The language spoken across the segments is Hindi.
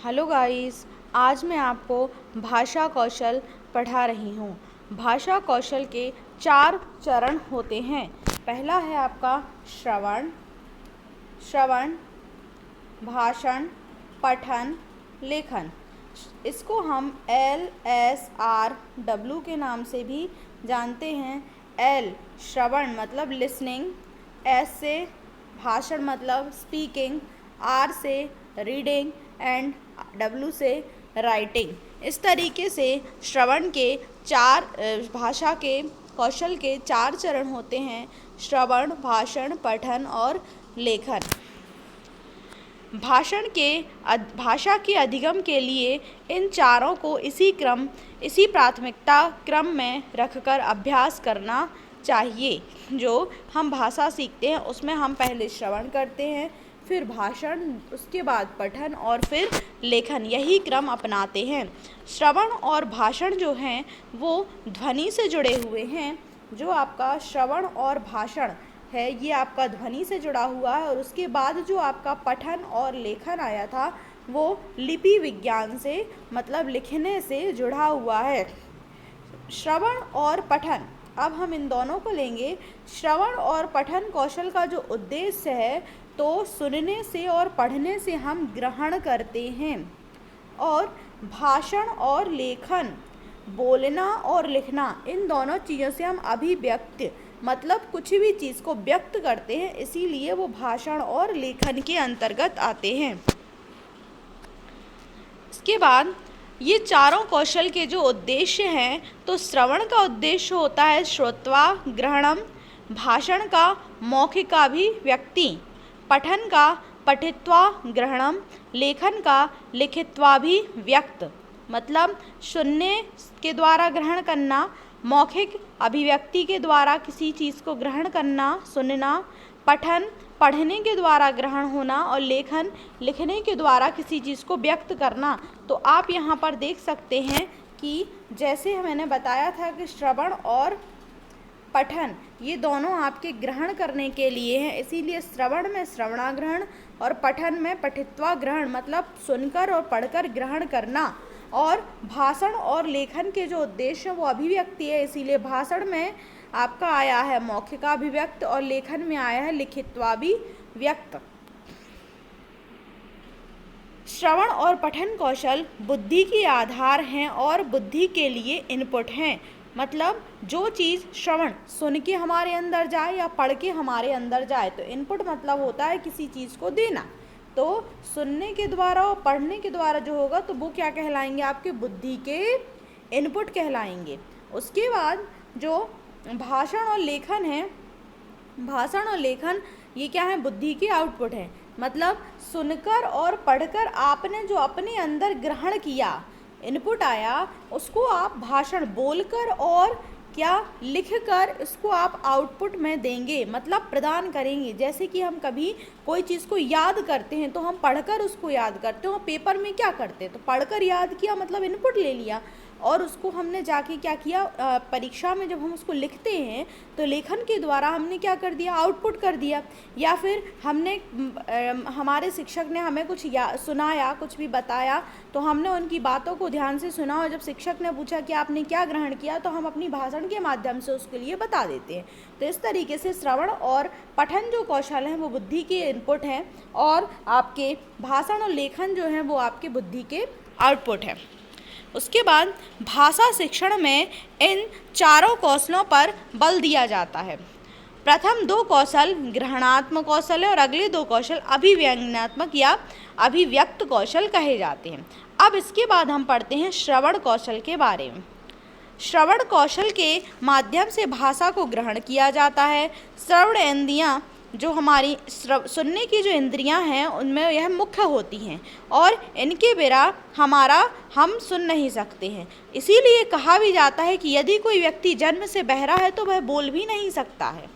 हेलो गाइस, आज मैं आपको भाषा कौशल पढ़ा रही हूँ। भाषा कौशल के 4 चरण होते हैं। पहला है आपका श्रवण, भाषण, पठन, लेखन। इसको हम LSRW के नाम से भी जानते हैं। L श्रवण मतलब लिसनिंग, S से भाषण मतलब स्पीकिंग, R से रीडिंग एंड W से राइटिंग। इस तरीके से श्रवण के भाषा के कौशल के 4 चरण होते हैं: श्रवण, भाषण, पठन और लेखन। भाषा के अधिगम के लिए इन चारों को इसी प्राथमिकता क्रम में रखकर अभ्यास करना चाहिए। जो हम भाषा सीखते हैं उसमें हम पहले श्रवण करते हैं, फिर भाषण, उसके बाद पठन और फिर लेखन, यही क्रम अपनाते हैं। श्रवण और भाषण जो हैं वो ध्वनि से जुड़े हुए हैं। जो आपका श्रवण और भाषण है ये आपका ध्वनि से जुड़ा हुआ है, और उसके बाद जो आपका पठन और लेखन आया था वो लिपि विज्ञान से मतलब लिखने से जुड़ा हुआ है। श्रवण और पठन, अब हम इन दोनों को लेंगे। श्रवण और पठन कौशल का जो उद्देश्य है तो सुनने से और पढ़ने से हम ग्रहण करते हैं, और भाषण और लेखन बोलना और लिखना, इन दोनों चीज़ों से हम अभिव्यक्ति मतलब कुछ भी चीज़ को व्यक्त करते हैं, इसीलिए वो भाषण और लेखन के अंतर्गत आते हैं। इसके बाद ये चारों कौशल के जो उद्देश्य हैं, तो श्रवण का उद्देश्य होता है श्रोत्वा ग्रहणम, भाषण का मौखिकाभिव्यक्ति, पठन का पठित्वा ग्रहणम, लेखन का लिखित्वाभिव्यक्त मतलब सुनने के द्वारा ग्रहण करना, मौखिक अभिव्यक्ति के द्वारा किसी चीज़ को ग्रहण करना, सुनना, पठन पढ़ने के द्वारा ग्रहण होना, और लेखन लिखने के द्वारा किसी चीज़ को व्यक्त करना। तो आप यहाँ पर देख सकते हैं कि जैसे मैंने बताया था कि श्रवण और पठन ये दोनों आपके ग्रहण करने के लिए हैं, इसीलिए श्रवण में श्रवणाग्रहण और पठन में पठित्वाग्रहण मतलब सुनकर और पढ़कर ग्रहण करना। और भाषण और लेखन के जो उद्देश्य है वो अभिव्यक्ति है, इसीलिए भाषण में आपका आया है मौखिकाभिव्यक्त और लेखन में आया है लिखित्वाभिव्यक्त। श्रवण और पठन कौशल बुद्धि के आधार हैं और बुद्धि के लिए इनपुट हैं। मतलब जो चीज़ श्रवण सुन के हमारे अंदर जाए या पढ़ के हमारे अंदर जाए, तो इनपुट मतलब होता है किसी चीज़ को देना। तो सुनने के द्वारा और पढ़ने के द्वारा जो होगा तो वो क्या कहलाएंगे, आपके बुद्धि के इनपुट कहलाएंगे। उसके बाद जो भाषण और लेखन है, भाषण और लेखन ये क्या है, बुद्धि के आउटपुट है। मतलब सुनकर और पढ़कर आपने जो अपने अंदर ग्रहण किया, इनपुट आया, उसको आप भाषण बोलकर और क्या लिखकर इसको आप आउटपुट में देंगे, मतलब प्रदान करेंगे। जैसे कि हम कभी कोई चीज़ को याद करते हैं तो हम पढ़कर उसको याद करते हैं, और पेपर में क्या करते हैं तो पढ़कर याद किया मतलब इनपुट ले लिया, और उसको हमने जाके क्या किया, परीक्षा में जब हम उसको लिखते हैं तो लेखन के द्वारा हमने क्या कर दिया, आउटपुट कर दिया। या फिर हमने हमारे शिक्षक ने हमें कुछ सुनाया, कुछ भी बताया, तो हमने उनकी बातों को ध्यान से सुना, और जब शिक्षक ने पूछा कि आपने क्या ग्रहण किया तो हम अपनी भाषण के माध्यम से उसके लिए बता देते हैं। तो इस तरीके से श्रवण और पठन जो कौशल हैं वो बुद्धि के इनपुट हैं, और आपके भाषण और लेखन जो हैं वो आपके बुद्धि के आउटपुट हैं। उसके बाद भाषा शिक्षण में इन चारों कौशलों पर बल दिया जाता है। प्रथम 2 कौशल ग्रहणात्मक कौशल है और अगले 2 कौशल अभिव्यंजनात्मक या अभिव्यक्त कौशल कहे जाते हैं। अब इसके बाद हम पढ़ते हैं श्रवण कौशल के बारे में। श्रवण कौशल के माध्यम से भाषा को ग्रहण किया जाता है। श्रवण इंद्रियां जो हमारी सुनने की जो इंद्रियां हैं उनमें यह मुख्य होती हैं, और इनके बिना हम सुन नहीं सकते हैं। इसीलिए कहा भी जाता है कि यदि कोई व्यक्ति जन्म से बहरा है तो वह बोल भी नहीं सकता है।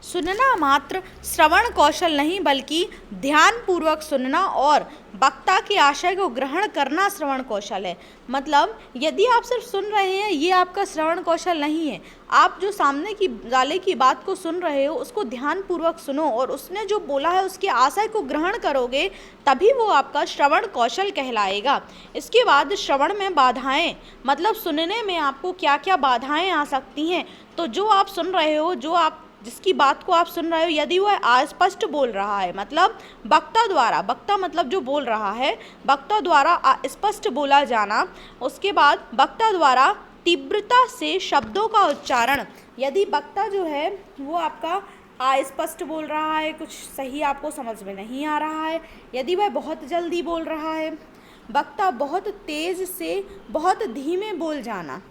सुनना मात्र श्रवण कौशल नहीं बल्कि ध्यानपूर्वक सुनना और वक्ता के आशय को ग्रहण करना श्रवण कौशल है। मतलब यदि आप सिर्फ सुन रहे हैं, ये आपका श्रवण कौशल नहीं है। आप जो सामने की वाले की बात को सुन रहे हो उसको ध्यानपूर्वक सुनो और उसने जो बोला है उसके आशय को ग्रहण करोगे, तभी वो आपका श्रवण कौशल कहलाएगा। इसके बाद श्रवण में बाधाएं, मतलब सुनने में आपको क्या क्या बाधाएं आ सकती हैं। तो जो आप सुन रहे हो, जिसकी बात को आप सुन रहे हो, यदि वह अस्पष्ट बोल रहा है, मतलब वक्ता द्वारा, वक्ता मतलब जो बोल रहा है, वक्ता द्वारा अस्पष्ट बोला जाना। उसके बाद वक्ता द्वारा तीव्रता से शब्दों का उच्चारण, यदि वक्ता जो है वो आपका अस्पष्ट बोल रहा है, कुछ सही आपको समझ में नहीं आ रहा है, यदि वह बहुत जल्दी बोल रहा है, वक्ता बहुत तेज़ से बहुत धीमे बोल जाना,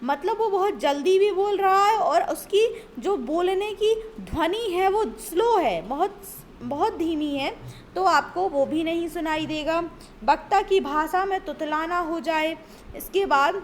मतलब वो बहुत जल्दी भी बोल रहा है और उसकी जो बोलने की ध्वनि है वो स्लो है, बहुत धीमी है, तो आपको वो भी नहीं सुनाई देगा। वक्ता की भाषा में तुतलाना हो जाए। इसके बाद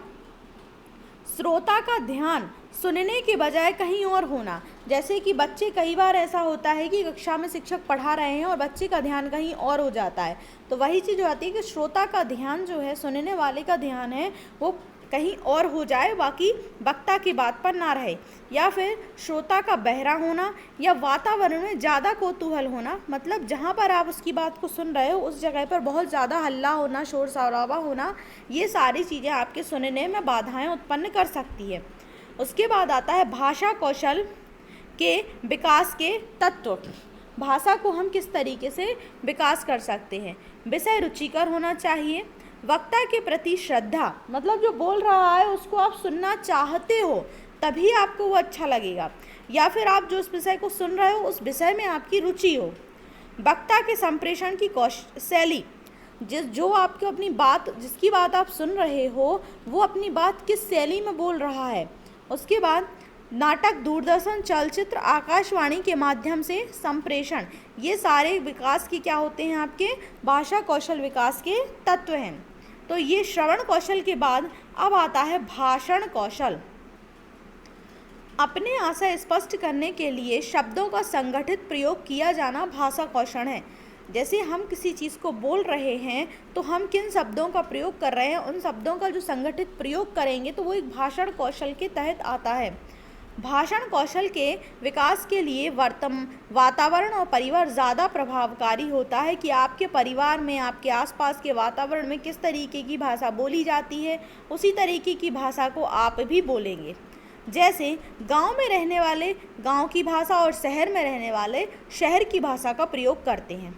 श्रोता का ध्यान सुनने के बजाय कहीं और होना। जैसे कि बच्चे, कई बार ऐसा होता है कि कक्षा में शिक्षक पढ़ा रहे हैं और बच्चे का ध्यान कहीं और हो जाता है, तो वही चीज़ आती है कि श्रोता का ध्यान जो है, सुनने वाले का ध्यान है, वो कहीं और हो जाए, बाकी वक्ता की बात पर ना रहे। या फिर श्रोता का बहरा होना या वातावरण में ज़्यादा कौतूहल होना, मतलब जहाँ पर आप उसकी बात को सुन रहे हो उस जगह पर बहुत ज़्यादा हल्ला होना, शोर शराबा होना, ये सारी चीज़ें आपके सुनने में बाधाएं उत्पन्न कर सकती है। उसके बाद आता है भाषा कौशल के विकास के तत्व। भाषा को हम किस तरीके से विकास कर सकते हैं। विषय रुचिकर होना चाहिए। वक्ता के प्रति श्रद्धा, मतलब जो बोल रहा है उसको आप सुनना चाहते हो, तभी आपको वो अच्छा लगेगा। या फिर आप जो उस विषय को सुन रहे हो उस विषय में आपकी रुचि हो। वक्ता के संप्रेषण की शैली, जो आपको अपनी बात, जिसकी बात आप सुन रहे हो वो अपनी बात किस शैली में बोल रहा है। उसके बाद नाटक, दूरदर्शन, चलचित्र, आकाशवाणी के माध्यम से संप्रेषण, ये सारे विकास के क्या होते हैं, आपके भाषा कौशल विकास के तत्व हैं। तो ये श्रवण कौशल के बाद अब आता है भाषण कौशल। अपने आशय स्पष्ट करने के लिए शब्दों का संगठित प्रयोग किया जाना भाषा कौशल है। जैसे हम किसी चीज़ को बोल रहे हैं तो हम किन शब्दों का प्रयोग कर रहे हैं, उन शब्दों का जो संगठित प्रयोग करेंगे तो वो एक भाषण कौशल के तहत आता है। भाषण कौशल के विकास के लिए वातावरण और परिवार ज़्यादा प्रभावकारी होता है कि आपके परिवार में, आपके आसपास के वातावरण में किस तरीके की भाषा बोली जाती है, उसी तरीके की भाषा को आप भी बोलेंगे। जैसे गांव में रहने वाले गांव की भाषा और शहर में रहने वाले शहर की भाषा का प्रयोग करते हैं।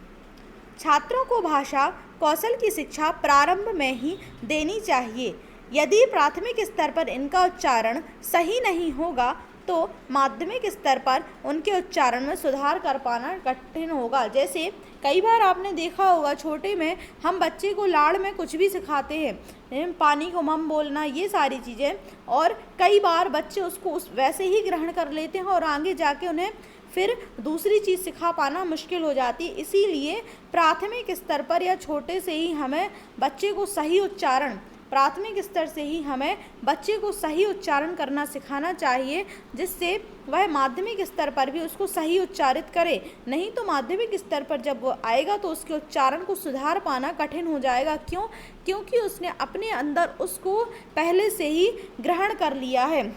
छात्रों को भाषा कौशल की शिक्षा प्रारंभ में ही देनी चाहिए। यदि प्राथमिक स्तर पर इनका उच्चारण सही नहीं होगा तो माध्यमिक स्तर पर उनके उच्चारण में सुधार कर पाना कठिन होगा। जैसे कई बार आपने देखा होगा, छोटे में हम बच्चे को लाड़ में कुछ भी सिखाते हैं, पानी को मम बोलना, ये सारी चीज़ें, और कई बार बच्चे उसको वैसे ही ग्रहण कर लेते हैं और आगे जाके उन्हें फिर दूसरी चीज़ सिखा पाना मुश्किल हो जाती है। इसीलिए प्राथमिक स्तर पर या छोटे से ही हमें बच्चे को सही उच्चारण, प्राथमिक स्तर से ही हमें बच्चे को सही उच्चारण करना सिखाना चाहिए, जिससे वह माध्यमिक स्तर पर भी उसको सही उच्चारित करे। नहीं तो माध्यमिक स्तर पर जब वो आएगा तो उसके उच्चारण को सुधार पाना कठिन हो जाएगा। क्यों? क्योंकि उसने अपने अंदर उसको पहले से ही ग्रहण कर लिया है।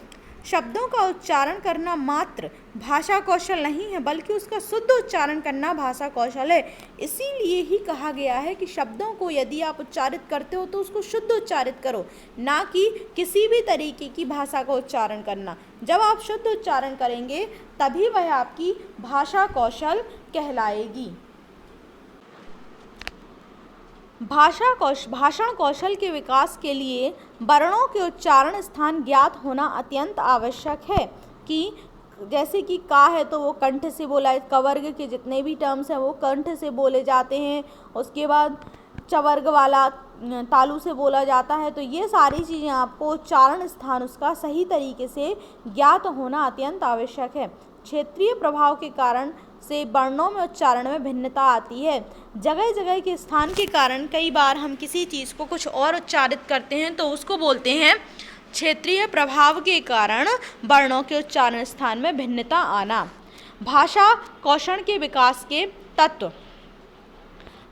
शब्दों का उच्चारण करना मात्र भाषा कौशल नहीं है, बल्कि उसका शुद्ध उच्चारण करना भाषा कौशल है। इसीलिए ही कहा गया है कि शब्दों को यदि आप उच्चारित करते हो तो उसको शुद्ध उच्चारित करो, ना कि किसी भी तरीके की भाषा का उच्चारण करना। जब आप शुद्ध उच्चारण करेंगे तभी वह आपकी भाषा कौशल कहलाएगी। भाषण कौशल के विकास के लिए वर्णों के उच्चारण स्थान ज्ञात होना अत्यंत आवश्यक है। कि जैसे कि का है तो वो कंठ से बोला है, कवर्ग के जितने भी टर्म्स हैं वो कंठ से बोले जाते हैं। उसके बाद चवर्ग वाला तालु से बोला जाता है। तो ये सारी चीज़ें आपको उच्चारण स्थान उसका सही तरीके से ज्ञात होना अत्यंत आवश्यक है। क्षेत्रीय प्रभाव के कारण से वर्णों में उच्चारण में भिन्नता आती है। जगह जगह के स्थान के कारण कई बार हम किसी चीज़ को कुछ और उच्चारित करते हैं तो उसको बोलते हैं क्षेत्रीय प्रभाव के कारण वर्णों के उच्चारण स्थान में भिन्नता आना। भाषा कौशल के विकास के तत्व।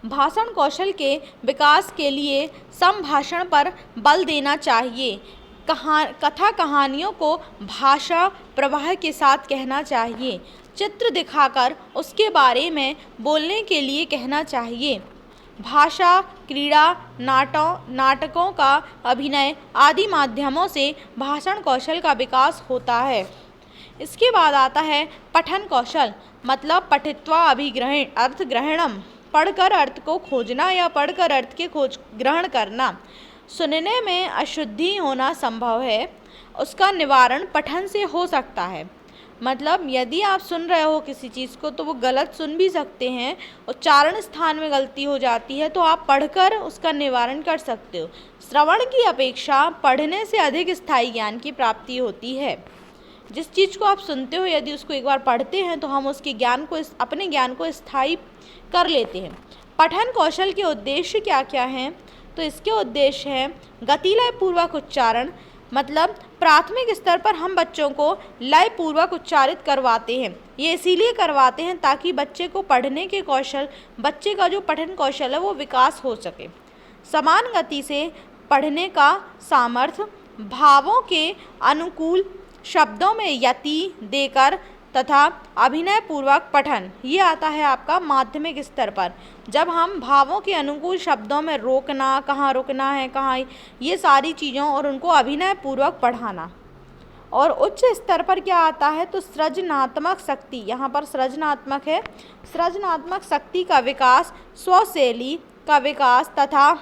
भाषण कौशल के विकास के लिए संभाषण पर बल देना चाहिए। कथा कहानियों को भाषा प्रवाह के साथ कहना चाहिए। चित्र दिखाकर उसके बारे में बोलने के लिए कहना चाहिए। भाषा, क्रीड़ा, नाटकों का अभिनय आदि माध्यमों से भाषण कौशल का विकास होता है। इसके बाद आता है पठन कौशल, मतलब पठित्वा अभिग्रहण अर्थ ग्रहणम, पढ़कर अर्थ को खोजना या पढ़कर अर्थ के खोज ग्रहण करना। सुनने में अशुद्धि होना संभव है, उसका निवारण पठन से हो सकता है। मतलब यदि आप सुन रहे हो किसी चीज़ को तो वो गलत सुन भी सकते हैं, उच्चारण स्थान में गलती हो जाती है, तो आप पढ़कर उसका निवारण कर सकते हो। श्रवण की अपेक्षा पढ़ने से अधिक स्थायी ज्ञान की प्राप्ति होती है। जिस चीज़ को आप सुनते हो यदि उसको एक बार पढ़ते हैं तो हम उसके ज्ञान को अपने ज्ञान को स्थायी कर लेते हैं। पठन कौशल के उद्देश्य क्या क्या हैं? तो इसके उद्देश्य हैं गतिलय पूर्वक उच्चारण, मतलब प्राथमिक स्तर पर हम बच्चों को लय पूर्वक उच्चारित करवाते हैं। ये इसीलिए करवाते हैं ताकि बच्चे को पढ़ने के कौशल, बच्चे का जो पठन कौशल है वो विकास हो सके। समान गति से पढ़ने का सामर्थ्य, भावों के अनुकूल शब्दों में यति देकर तथा अभिनय पूर्वक पठन, ये आता है आपका माध्यमिक स्तर पर। जब हम भावों के अनुकूल शब्दों में रोकना, कहाँ रुकना है, कहाँ, ये सारी चीज़ों और उनको अभिनय पूर्वक पढ़ाना। और उच्च स्तर पर क्या आता है? तो सृजनात्मक शक्ति, यहाँ पर सृजनात्मक है, सृजनात्मक शक्ति का विकास, स्वशैली का विकास तथा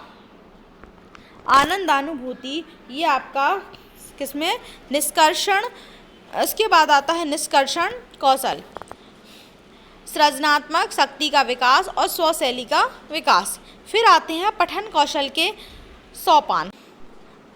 आनंदानुभूति, ये आपका किसमें? निष्कर्षण। इसके बाद आता है निष्कर्षण कौशल, सृजनात्मक शक्ति का विकास और स्वशैली का विकास। फिर आते हैं पठन कौशल के सोपान।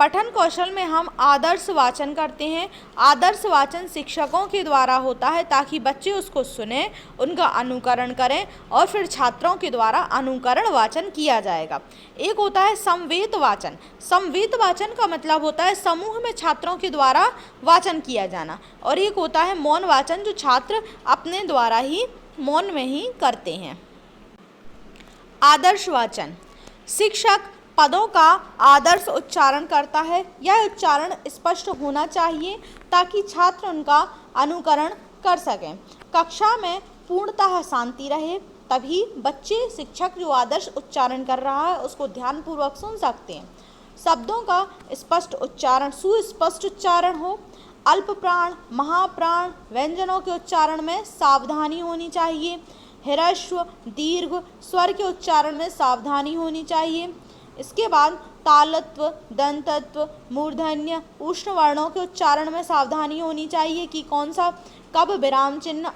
पठन कौशल में हम आदर्श वाचन करते हैं। आदर्श वाचन शिक्षकों के द्वारा होता है ताकि बच्चे उसको सुने, उनका अनुकरण करें और फिर छात्रों के द्वारा अनुकरण वाचन किया जाएगा। एक होता है संवेद वाचन। संवेद वाचन का मतलब होता है समूह में छात्रों के द्वारा वाचन किया जाना, और एक होता है मौन वाचन, जो छात्र अपने द्वारा ही मौन में ही करते हैं। आदर्श वाचन, शिक्षक पदों का आदर्श उच्चारण करता है। यह उच्चारण स्पष्ट होना चाहिए ताकि छात्र उनका अनुकरण कर सकें। कक्षा में पूर्णतः शांति रहे, तभी बच्चे शिक्षक जो आदर्श उच्चारण कर रहा है उसको ध्यानपूर्वक सुन सकते हैं। शब्दों का स्पष्ट उच्चारण, सुस्पष्ट उच्चारण हो। अल्प प्राण, महाप्राण व्यंजनों के उच्चारण में सावधानी होनी चाहिए। ह्रस्व, दीर्घ स्वर के उच्चारण में सावधानी होनी चाहिए। इसके बाद तालत्व, दंतत्व, मूर्धन्य, उष्ण वर्णों के उच्चारण में सावधानी होनी चाहिए कि कौन सा, कब विराम चिन्ह,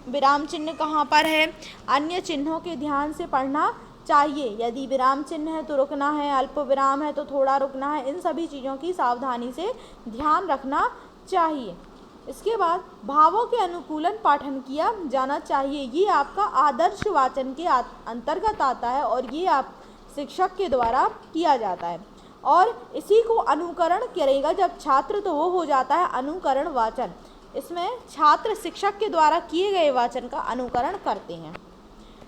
विराम चिन्ह कहाँ पर है, अन्य चिन्हों के ध्यान से पढ़ना चाहिए। यदि विराम चिन्ह है तो रुकना है, अल्प विराम है तो थोड़ा रुकना है, इन सभी चीज़ों की सावधानी से ध्यान रखना चाहिए। इसके बाद भावों के अनुकूलन पाठन किया जाना चाहिए। ये आपका आदर्श वाचन के अंतर्गत आता है और ये आप शिक्षक के द्वारा किया जाता है। और इसी को अनुकरण करेगा जब छात्र, तो वो हो जाता है अनुकरण वाचन। इसमें छात्र शिक्षक के द्वारा किए गए वाचन का अनुकरण करते हैं।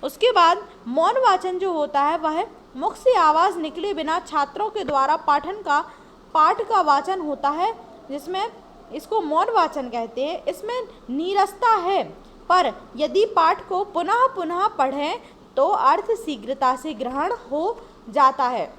उसके बाद मौन वाचन जो होता है वह मुख से आवाज़ निकले बिना छात्रों के द्वारा पाठ का वाचन होता है, जिसमें इसको मौन वाचन कहते हैं। इसमें नीरसता है, पर यदि पाठ को पुनः पुनः पढ़ें तो अर्थ शीघ्रता से ग्रहण हो जाता है।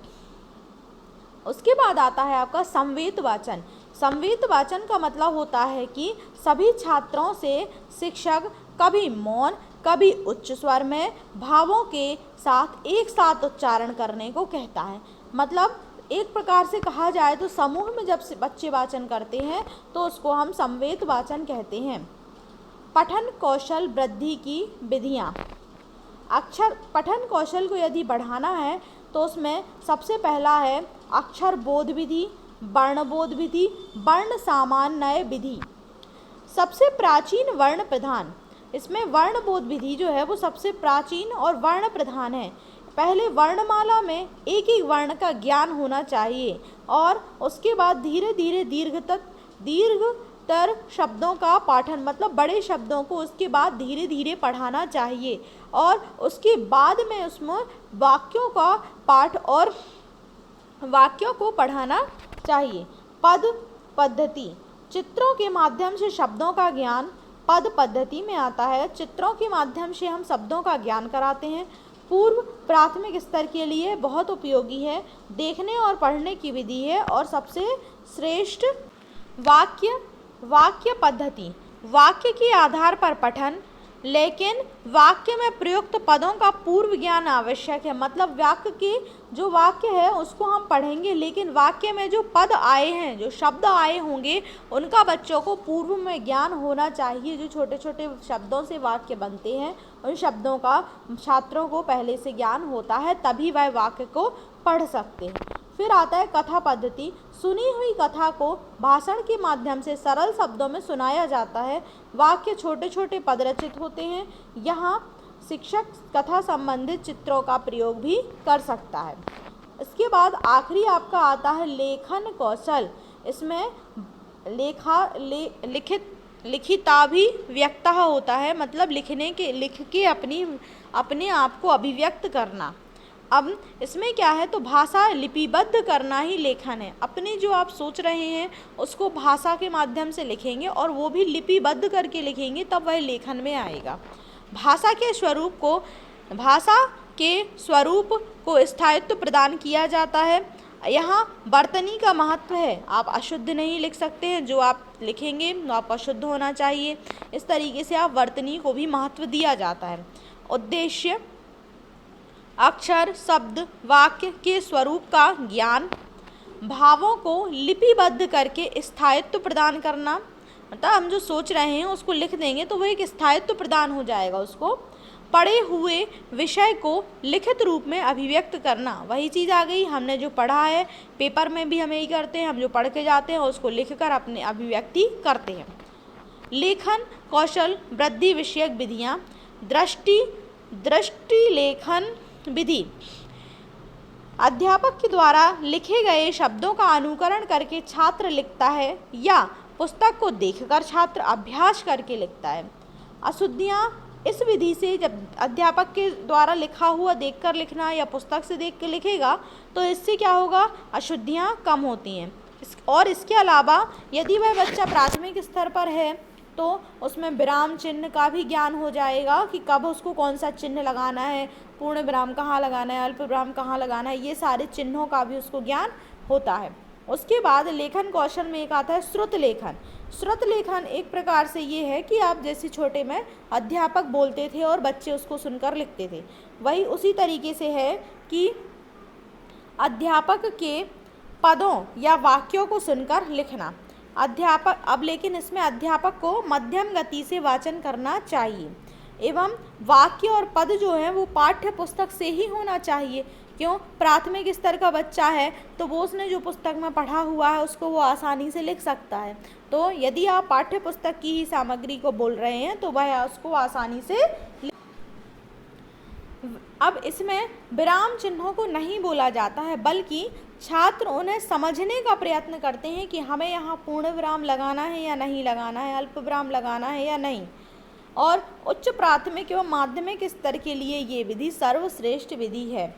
उसके बाद आता है आपका संवेद वाचन। संवेद वाचन का मतलब होता है कि सभी छात्रों से शिक्षक कभी मौन, कभी उच्च स्वर में भावों के साथ एक साथ उच्चारण करने को कहता है। मतलब एक प्रकार से कहा जाए तो समूह में जब बच्चे वाचन करते हैं तो उसको हम संवेद वाचन कहते हैं। पठन कौशल वृद्धि की विधियाँ। अक्षर पठन कौशल को यदि बढ़ाना है तो उसमें सबसे पहला है अक्षर बोध विधि, वर्ण बोध विधि, वर्ण सामान्य विधि। सबसे प्राचीन वर्ण प्रधान, इसमें वर्ण बोध विधि जो है वो सबसे प्राचीन और वर्ण प्रधान है। पहले वर्णमाला में एक एक वर्ण का ज्ञान होना चाहिए और उसके बाद धीरे धीरे दीर्घतर शब्दों का पाठन, मतलब बड़े शब्दों को उसके बाद धीरे धीरे पढ़ाना चाहिए। और उसके बाद में उसमें वाक्यों का पाठ और वाक्यों को पढ़ाना चाहिए। पद पद्धति, चित्रों के माध्यम से शब्दों का ज्ञान पद पद्धति में आता है। चित्रों के माध्यम से हम शब्दों का ज्ञान कराते हैं। पूर्व प्राथमिक स्तर के लिए बहुत उपयोगी है, देखने और पढ़ने की विधि है। और सबसे श्रेष्ठ वाक्य पद्धति, वाक्य के आधार पर पठन, लेकिन वाक्य में प्रयुक्त पदों का पूर्व ज्ञान आवश्यक है। मतलब वाक्य के जो वाक्य है उसको हम पढ़ेंगे, लेकिन वाक्य में जो पद आए हैं, जो शब्द आए होंगे, उनका बच्चों को पूर्व में ज्ञान होना चाहिए। जो छोटे छोटे शब्दों से वाक्य बनते हैं, उन शब्दों का छात्रों को पहले से ज्ञान होता है, तभी वह वाक्य को पढ़ सकते हैं। फिर आता है कथा पद्धति, सुनी हुई कथा को भाषण के माध्यम से सरल शब्दों में सुनाया जाता है। वाक्य छोटे छोटे पद रचित होते हैं। यहाँ शिक्षक कथा संबंधित चित्रों का प्रयोग भी कर सकता है। इसके बाद आखिरी आपका आता है लेखन कौशल। इसमें लिखिताभिव्यक्ता होता है, मतलब लिख के अपने आप को अभिव्यक्त करना। अब इसमें क्या है, तो भाषा लिपिबद्ध करना ही लेखन है। अपने जो आप सोच रहे हैं उसको भाषा के माध्यम से लिखेंगे और वो भी लिपिबद्ध करके लिखेंगे, तब वह लेखन में आएगा। भाषा के स्वरूप को स्थायित्व प्रदान किया जाता है। यहाँ वर्तनी का महत्व है। आप अशुद्ध नहीं लिख सकते हैं, जो आप लिखेंगे वो आप अशुद्ध होना चाहिए। इस तरीके से आप वर्तनी को भी महत्व दिया जाता है। उद्देश्य अक्षर, शब्द, वाक्य के स्वरूप का ज्ञान, भावों को लिपिबद्ध करके स्थायित्व प्रदान करना। मतलब हम जो सोच रहे हैं उसको लिख देंगे तो वह एक स्थायित्व प्रदान हो जाएगा उसको। पढ़े हुए विषय को लिखित रूप में अभिव्यक्त करना, वही चीज़ आ गई। हमने जो पढ़ा है पेपर में भी हम यही करते हैं, हम जो पढ़ के जाते हैं उसको लिखकर अपने अभिव्यक्ति करते हैं। लेखन कौशल वृद्धि विषयक विधियाँ, दृष्टि लेखन विधि, अध्यापक के द्वारा लिखे गए शब्दों का अनुकरण करके छात्र लिखता है या पुस्तक को देखकर छात्र अभ्यास करके लिखता है। अशुद्धियाँ, इस विधि से जब अध्यापक के द्वारा लिखा हुआ देखकर लिखना या पुस्तक से देख के लिखेगा तो इससे क्या होगा, अशुद्धियाँ कम होती हैं। और इसके अलावा यदि वह बच्चा प्राथमिक स्तर पर है तो उसमें विराम चिन्ह का भी ज्ञान हो जाएगा कि कब उसको कौन सा चिन्ह लगाना है, पूर्ण विराम कहाँ लगाना है, अल्प विराम कहाँ लगाना है, ये सारे चिन्हों का भी उसको ज्ञान होता है। उसके बाद लेखन कौशल में एक आता है श्रुत लेखन। श्रुत लेखन एक प्रकार से ये है कि आप जैसे छोटे में अध्यापक बोलते थे और बच्चे उसको सुनकर लिखते थे, वही उसी तरीके से है कि अध्यापक के पदों या वाक्यों को सुनकर लिखना। लेकिन इसमें अध्यापक को मध्यम गति से वाचन करना चाहिए एवं वाक्य और पद जो है वो पाठ्य पुस्तक से ही होना चाहिए। क्यों, प्राथमिक स्तर का बच्चा है तो वो उसने जो पुस्तक में पढ़ा हुआ है उसको वो आसानी से लिख सकता है। तो यदि आप पाठ्य पुस्तक की ही सामग्री को बोल रहे हैं तो वह उसको आसानी से। अब इसमें विराम चिन्हों को नहीं बोला जाता है, बल्कि छात्र उन्हें समझने का प्रयत्न करते हैं कि हमें यहाँ पूर्ण विराम लगाना है या नहीं लगाना है, अल्प विराम लगाना है या नहीं। और उच्च प्राथमिक एवं माध्यमिक स्तर के लिए ये विधि सर्वश्रेष्ठ विधि है।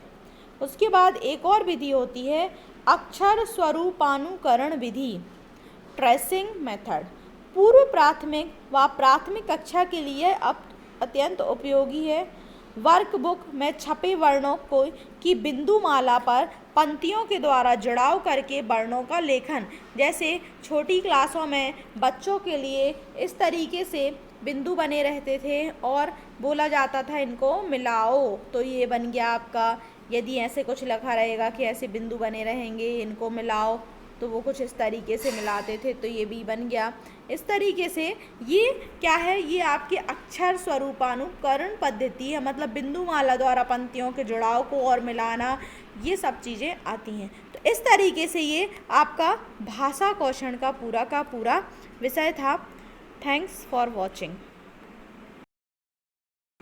उसके बाद एक और विधि होती है अक्षर स्वरूपानुकरण विधि, ट्रेसिंग मेथड। पूर्व प्राथमिक व प्राथमिक कक्षा के लिए अत्यंत उपयोगी है। वर्कबुक में छपे वर्णों को की बिंदुमाला पर पंक्तियों के द्वारा जुड़ाव करके वर्णों का लेखन, जैसे छोटी क्लासों में बच्चों के लिए इस तरीके से बिंदु बने रहते थे और बोला जाता था इनको मिलाओ, तो ये बन गया आपका। यदि ऐसे कुछ लिखा रहेगा कि ऐसे बिंदु बने रहेंगे, इनको मिलाओ, तो वो कुछ इस तरीके से मिलाते थे, तो ये भी बन गया। इस तरीके से ये क्या है, ये आपके अक्षर स्वरूपानुकरण पद्धति है, मतलब बिंदुमाला द्वारा पंक्तियों के जुड़ाव को और मिलाना, ये सब चीज़ें आती हैं। तो इस तरीके से ये आपका भाषा कौशल का पूरा विषय था। Thanks for watching.